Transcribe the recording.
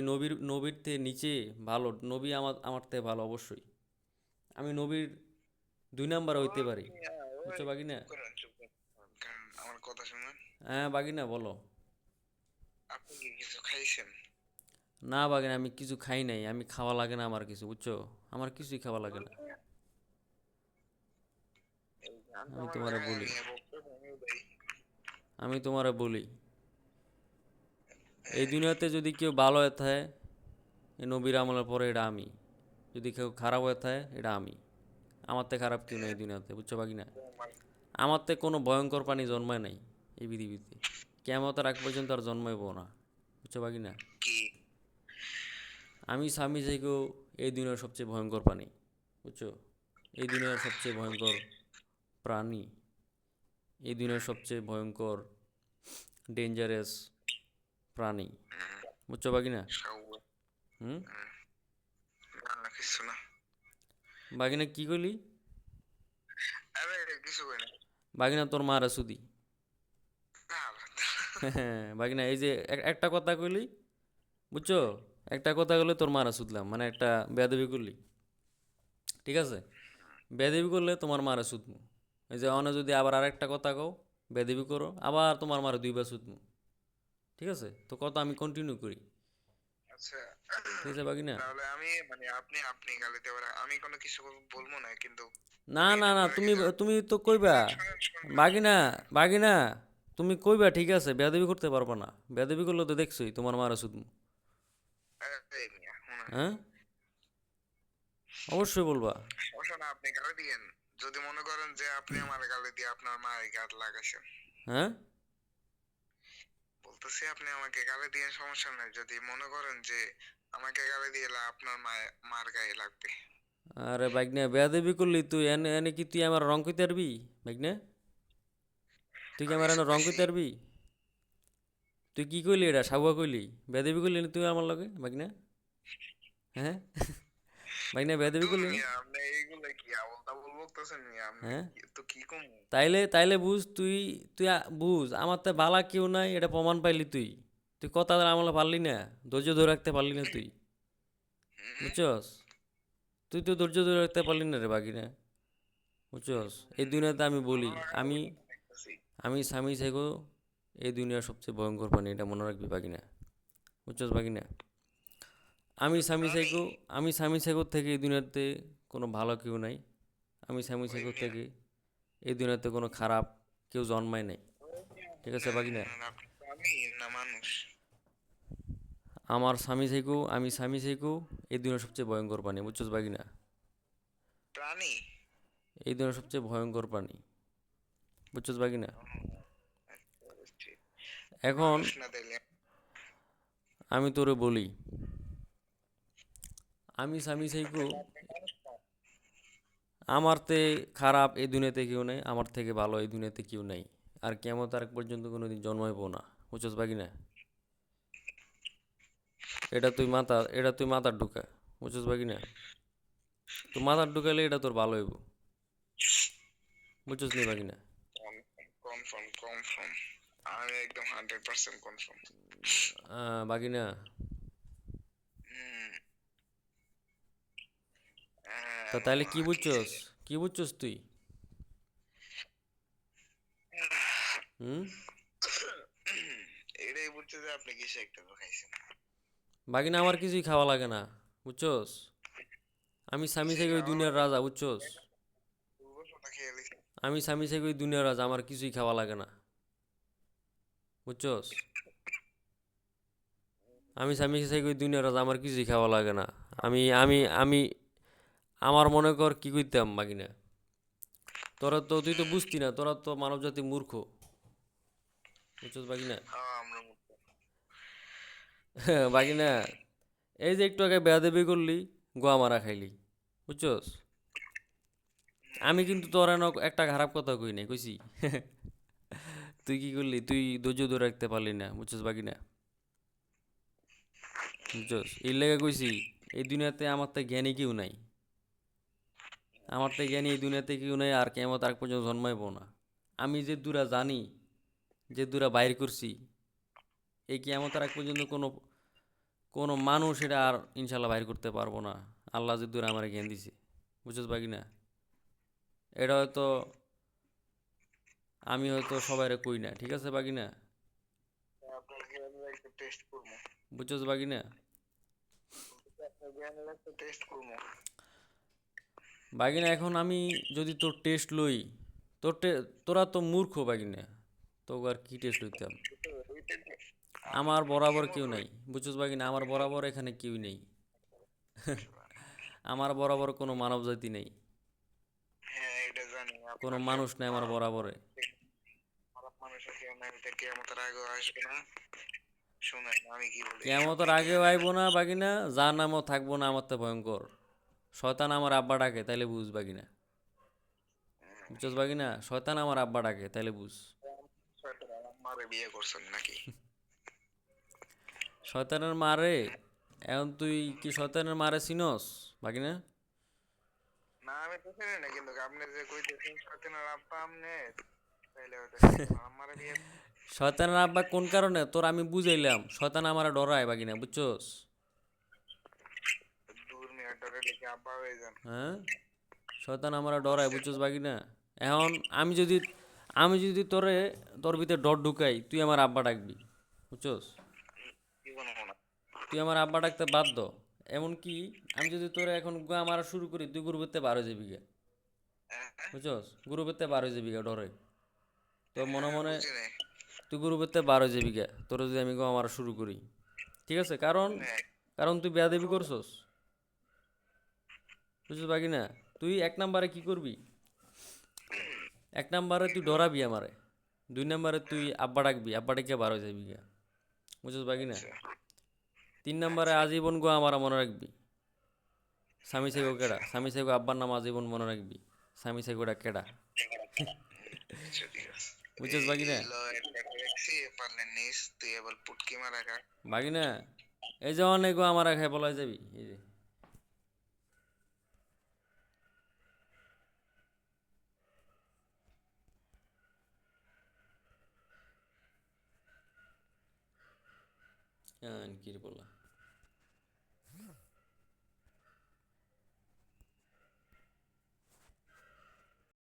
নবীর থেকে নিচে ভালো, নবী আমার থেকে ভালো অবশ্যই। আমি নবীর 2 নাম্বার হইতে পারি। বুঝছো বাগিনা? চুপ করেন, চুপ করেন। কারণ আমার কথা শুনুন। হ্যাঁ বাগিনা বলো। আপনি কি কিছু খাইছেন? না বাগিনা, আমি কিছু খাই নাই, আমি খাওয়া লাগে না আমার কিছু, বুঝছো? আমার কিছুই খাওয়া লাগে না। এই গান তো আমি আমার তোমারে লাগায় বলি, নিয়ে বক্তব্য আমিও দেই। আমি তোমারে বলি, এই হ্যাঁ, দুনিয়াতে যদি কেউ ভালো হয়ে থাকে, এই নবীর আমলের পরে এটা আমি। যদি কেউ খারাপ হয়ে থাকে, এটা আমি। আমার থেকে খারাপ কেউ নেই হ্যাঁ, এই দুনিয়াতে, বুঝছো বাগিনা? তো আমার আমার থেকে কোনো ভয়ঙ্কর প্রাণী জন্মায় নাই এই পৃথিবীতে। কেমতের আগ পর্যন্ত আর জন্মাইব না, বুঝছো বাগিনা? কি আমি স্বামী থেকেও এই দুনিয়ার সবচেয়ে ভয়ঙ্কর প্রাণী, বুঝছো? এই দুনিয়ার সবচেয়ে ভয়ঙ্কর প্রাণী, এই দুনিয়ার সবচেয়ে ভয়ঙ্কর ডেঞ্জারাস প্রাণী, বুঝছো বাগিনা? সব হুম। না কিছু না। বাগিনা কি কইলি? আরে কিছু কই না। বাগিনা তোর মারা সুদি। না, হ্যাঁ বাগিনা, এই যে একটা কথা কইলি, বুঝছো? একটা কথা কইলে তোর মারা সুদলাম, মানে একটা বেয়াদবি করলি, ঠিক আছে? বেয়াদবি করলে তোমার মারা সুদমু। এই যে অনে যদি আবার আরেকটা কথা কও, বেয়াদবি করো, আবার তোমার মারা 2বার সুদমু। ঠিক আছে, তো কথা আমি কন্টিনিউ করি। আচ্ছা, ঠিক আছে বাগিনা? তাহলে আমি মানে আপনি আপনি গালিতে পারেন, আমি কোনো কিছু বলবো না, কিন্তু না আমি না এটা না, বলে রেখে তুমি যান। তুমি তো কইবা। শুনেন, শুনেন, শুনেন, বাগিনা, শুনেন। বাগিনা, তুমি কইবা ঠিক আছে, বেয়াদবি করতে পারবা না। বেয়াদবি করলে তো দেখছোই তোমার মারা সুদমু। এই মিয়া, শুনেন। হ্যাঁ, অবশ্যই বলবা। সমস্যা না, আপনি গালি দিয়েন। যদি মনে করেন যে আপনি আমার গালি দিয়ে আপনার মায়ের গায়ে লাগাইছেন, হ্যাঁ, বলতেছি আপনি আমাকে গালি দিয়ে সমস্যা নাই। যদি মনে করেন যে আমাকে গালি দিয়ে আপনার মার গায়ে লাগবে। আরে বাগনা, বেয়াদবি করলি তুই এনে এনে কি তুই আমার রং কইতে পারবি? বাগনা, তুই কি আমি আমার কিছু এনে রং কইছি? কইতে পারবি? তুই কি কইলি, এটা সাবুয়া কইলি? বেয়াদবি করলি না তুই আমার লগে বাগনা? হ্যাঁ বাগনা, বেয়াদবি দূর করলি না? মিয়া, আপনি এইগুলা কি আবল তাবল বকতেছেন মিয়া? আপনি হ্যাঁ, তো কি কম। তাইলে তাইলে বুঝ তুই, তুই বুঝ আমার তো বালা কেউ নাই, এটা প্রমাণ পাইলি তুই। তুই কথা আমলে পারলি না, ধৈর্য ধরে রাখতে পারলি না তুই, হুম, বুঝছস? তুই তো ধৈর্য ধরে রাখতে পারলি না রে বাগিনা, বুঝছস? এই দুনিয়াতে আমি বলি, ভালো লাগা আমি বলে তো দেখতেছি। আমি স্বামী থেকেও এই দুনিয়ার সবচেয়ে ভয়ঙ্কর প্রাণী, এটা মনে রাখবি বাগিনা, বুঝছস বাগিনা? আমি স্বামী প্রাণী থেকেও আমি স্বামী থেকেও থেকে এই দুনিয়াতে কোনো ভালো কেউ নাই। আমি স্বামী ওই থেকেও মিয়া, থেকে এই দুনিয়াতে কোনো খারাপ কেউ জন্মায় নাই। ওই মিয়া, ঠিক আছে শুনেন বাগিনা? শুনেন, আপনি প্রাণী না মানুষ? আমি স্বামী থেকেও এই দুনিয়ার সবচেয়ে ভয়ঙ্কর প্রাণী, বুঝছস বাগিনা? প্রাণী? এই দুনিয়ার সবচেয়ে ভয়ঙ্কর প্রাণী, বুঝছস বাগিনা? আচ্ছা, বুঝছি। এখন মানুষ না তাইলে? আমি তোরে বলি, আমি স্বামী থেকেও তাহলে আপনি মানুষ না? আমার তে খারাপ এই দুনিয়াতে কেউ নেই, আমার থেকে ভালো এই দুনিয়াতে কেউ নেই। আর কেমন তার পর্যন্ত কোনোদিন জন্মাইবো না, বুঝছস বাগিনা? এটা তুই মাথার ঢুকা, বুঝছস বাগিনা? তুই মাথার ঢুকাইলে এটা তোর ভালো হইব, বুঝছস নি বাগিনা? Confirm, confirm. আমি একদম 100% কনফার্ম। বাগিনা, হুম, তা তাইলে কি কি বুঝছস? জানি। কি বুঝছস তুই? হুম। এটাই বুঝছে যে আপনি কিছু একটা তো খাইছেন। বাগিনা, আমার কিছুই খাওয়া লাগে না, বুঝছস? আমি স্বামী কিছুই থেকে ওই খাওয়া দুনিয়ার লাগে না? রাজা, বুঝছস? দুর্ঘটনা খেয়ে লিছেন। আমি স্বামী থেকে ওই দুনিয়ার রাজা, আমার কিছুই খাওয়া লাগে না, বুঝছস? আমি স্বামী থেকে ওই দুনিয়ার রাজা, আমার কিছুই খাওয়া লাগে না। আমি আমার মনে কর কি কইতাম বাগিনা, তুই তো বুঝতি না, তোরা তো মানব জাতি মূর্খ, বুঝছস বাগিনা? হ্যাঁ, আমরা বাগিনা, এই যে একটু আগে বেয়াদবি করলি, গোয়া মারা খাইলি, বুঝছস? আমি কিন্তু তোর এনে একটা খারাপ কথা কই নাই, কইছি? তুই কি করলি, তুই ধৈর্য ধরে রাখতে পারলি না, বুঝছস বাগিনা? বুঝছস, এই লেগে কইছি, এই দুনিয়াতে আমার তো জ্ঞানী কেউ নাই। আমার তো জ্ঞানী এই দুনিয়াতে কেউ নাই, আর কেমন তার পর্যন্ত জন্মাইবো না। আমি যে দূরা জানি, যে দূরা বাইর করছি, এই কেমন তার পর্যন্ত কোনো কোনো মানুষ এটা আর ইনশাল্লাহ বাইর করতে পারবো না। আল্লাহ যে দূরে আমার জ্ঞান দিছে, বুঝছস বাকি না? এটা হয়তো আমি হয়তো সবাইরে কই না, ঠিক আছে বাকি না? আপনার জ্ঞানের একটা টেস্ট করবো। বুঝছস বাকি না? আপনার জ্ঞানের একটা টেস্ট করবো। বাকি না, এখন আমি যদি তোর টেস্ট লই, তোরা তো মূর্খ বাকি না, তোকে আর কি টেস্ট লইতাম? আমার কি বরাবর কেউ মূর্খ? নাই, বুঝছস বাকি না? আমার বরাবর এখানে কেউ নেই। আমার বরাবর কোনো মানব জাতি নেই, হ্যাঁ এটা জানি কোনো আপনার মানুষ নেই আমার বরাবরে। খারাপ মানুষের কেউ নাই, এটা কেয়ামতের আগেও আসবে না। শুনেন আমি কি বলি, কেয়ামতের আপনি আগেও জ্ঞানের আইবো না বাকি না, যার নামও থাকবো না আমার তো ভয়ঙ্কর। শয়তান আমার আব্বা ডাকে তাইলে বুঝ বাকি না, বুঝছস বাকি না? শয়তান আমার আব্বা ডাকে তাইলে বুঝ। মারে বিয়ে করছেন নাকি? শয়তানের মারে? এখন তুই কি শয়তানের মারে চিনস বাকি না? না আমি তো চিনি না, কিন্তু আপনি যে কইতেছেন সতীনের আব্বা আপনি, তাইলে হয়তো চিনবো। আমারে বিয়ে শয়তানের আব্বা কোন কারণে তোর আমি বুঝাইলাম, শয়তান আমার ডরায় বাকি না, বুঝছস? দূর মিয়া ডরে দেখে আব্বা হয়ে যান। হ্যাঁ, শয়তান আমার ডরায়, বুঝছস বাকি না? এখন আমি যদি তোর ভিতরে ডর ঢুকাই, তুই আমার আব্বা ডাকবি, বুঝছস? জীবন মনে তুই আমার আব্বা ডাকতে বাধ্য। এমনকি আমি যদি তোরে এখন গুয়া মারা শুরু করি, তুই গরু পেতে 12 যাবি গা, বুঝছস? গরু পেতে 12 যাবি গা ডরে। তোর মনে হ্যাঁ মনে বুঝি নাই। তুই গরু পেতে 12 যাবি গা, তোর যদি আমি গুয়া মারা শুরু করি, ঠিক আছে? কারণ হ্যাঁ, কারণ তুই বেয়াদবি করছস, বুঝছস বাকি না? তুই 1 নাম্বারে কি করবি? 1 নাম্বারে কি তুই করব? ডরাবি আমারে। 2 নাম্বারে তুই আব্বা ডাকবি, আব্বা ডেকে 12 যাবি গা, বুঝছস বাকি না? আচ্ছা 3 নাম্বারে আচ্ছা। আজীবন গুয়া মারা মনে রাখবি। স্বামী সাইকো কেডা? স্বামী সাইকো আব্বার নাম আজীবন মনে রাখবি। স্বামী সাইকোটা কেডা? আচ্ছা ঠিক আছে। বুঝছস এই বাকি না? এই ল একটা দেখছি পারলে নিস তুই এবার পুটকি মারা খা। বাকি না, এই যে অনেক আমার খাই বলা যাবি, এই যে কি রে বলা